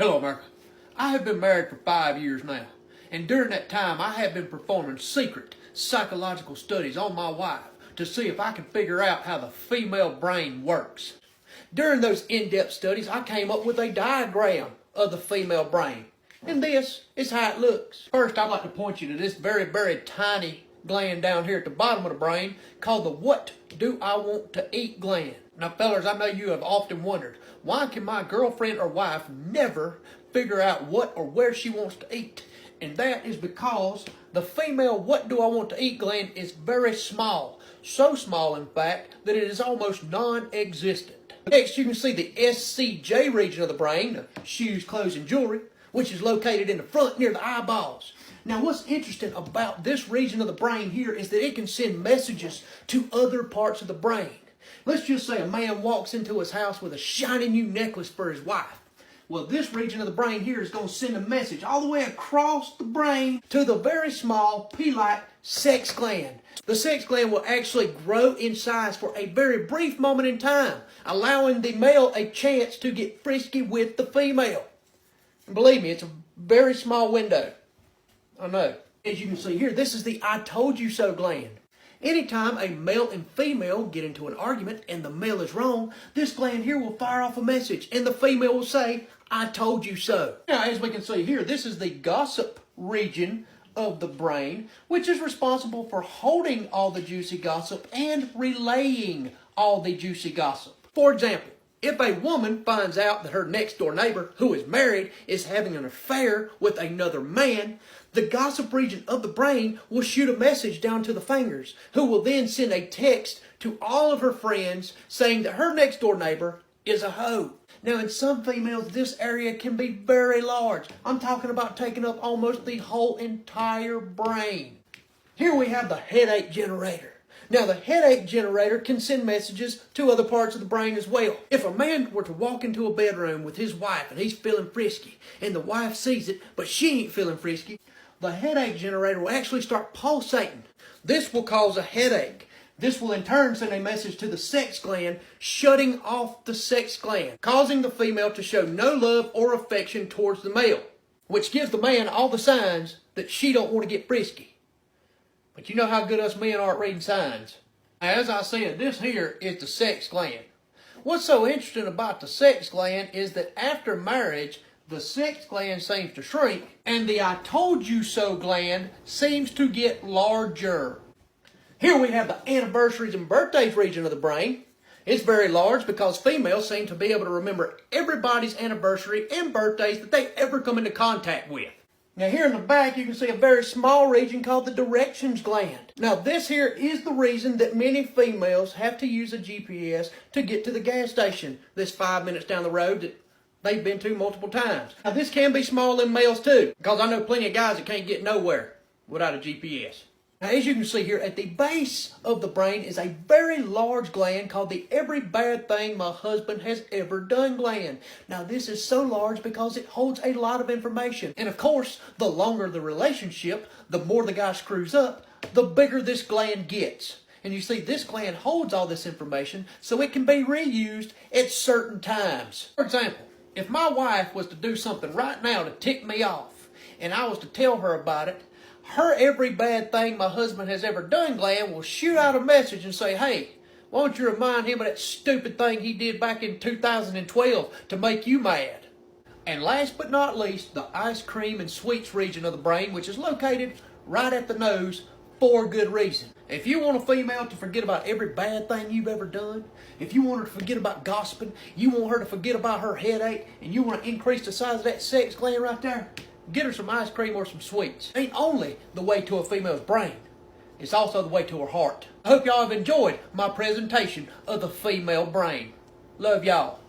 Hello, America. I have been married for 5 years now, and during that time I have been performing secret psychological studies on my wife to see if I can figure out how the female brain works. During those in-depth studies, I came up with a diagram of the female brain, and this is how it looks. First, I'd like to point you to this very, very tiny gland down here at the bottom of the brain called the what do I want to eat gland. Now, fellas, I know you have often wondered, why can my girlfriend or wife never figure out what or where she wants to eat? And that is because the female what do I want to eat gland is very small. So small, in fact, that it is almost non-existent. Next, you can see the SCJ region of the brain, the shoes, clothes, and jewelry, which is located in the front near the eyeballs. Now, what's interesting about this region of the brain here is that it can send messages to other parts of the brain. Let's just say a man walks into his house with a shiny new necklace for his wife. Well, this region of the brain here is going to send a message all the way across the brain to the very small pea-like sex gland. The sex gland will actually grow in size for a very brief moment in time, allowing the male a chance to get frisky with the female. And believe me, it's a very small window. I know. As you can see here, this is the I told you so gland. Anytime a male and female get into an argument and the male is wrong, this gland here will fire off a message and the female will say, I told you so. Now, as we can see here, this is the gossip region of the brain, which is responsible for holding all the juicy gossip and relaying all the juicy gossip. For example, if a woman finds out that her next door neighbor, who is married, is having an affair with another man, the gossip region of the brain will shoot a message down to the fingers, who will then send a text to all of her friends saying that her next door neighbor is a hoe. Now, in some females, this area can be very large. I'm talking about taking up almost the whole entire brain. Here we have the headache generator. Now, the headache generator can send messages to other parts of the brain as well. If a man were to walk into a bedroom with his wife and he's feeling frisky, and the wife sees it, but she ain't feeling frisky, the headache generator will actually start pulsating. This will cause a headache. This will in turn send a message to the sex gland, shutting off the sex gland, causing the female to show no love or affection towards the male, which gives the man all the signs that she don't want to get frisky. But you know how good us men are at reading signs. As I said, this here is the sex gland. What's so interesting about the sex gland is that after marriage, the sex gland seems to shrink, and the I told you so gland seems to get larger. Here we have the anniversaries and birthdays region of the brain. It's very large because females seem to be able to remember everybody's anniversary and birthdays that they ever come into contact with. Now here in the back you can see a very small region called the directions gland. Now this here is the reason that many females have to use a GPS to get to the gas station that's 5 minutes down the road that they've been to multiple times. Now this can be small in males too, because I know plenty of guys that can't get nowhere without a GPS. Now, as you can see here, at the base of the brain is a very large gland called the every bad thing my husband has ever done gland. Now, this is so large because it holds a lot of information. And of course, the longer the relationship, the more the guy screws up, the bigger this gland gets. And you see, this gland holds all this information so it can be reused at certain times. For example, if my wife was to do something right now to tick me off, and I was to tell her about it, her every bad thing my husband has ever done gland will shoot out a message and say, hey, why don't you remind him of that stupid thing he did back in 2012 to make you mad? And last but not least, the ice cream and sweets region of the brain, which is located right at the nose for good reason. If you want a female to forget about every bad thing you've ever done, if you want her to forget about gossiping, you want her to forget about her headache, and you want to increase the size of that sex gland right there, get her some ice cream or some sweets. Ain't only the way to a female's brain, it's also the way to her heart. I hope y'all have enjoyed my presentation of the female brain. Love y'all.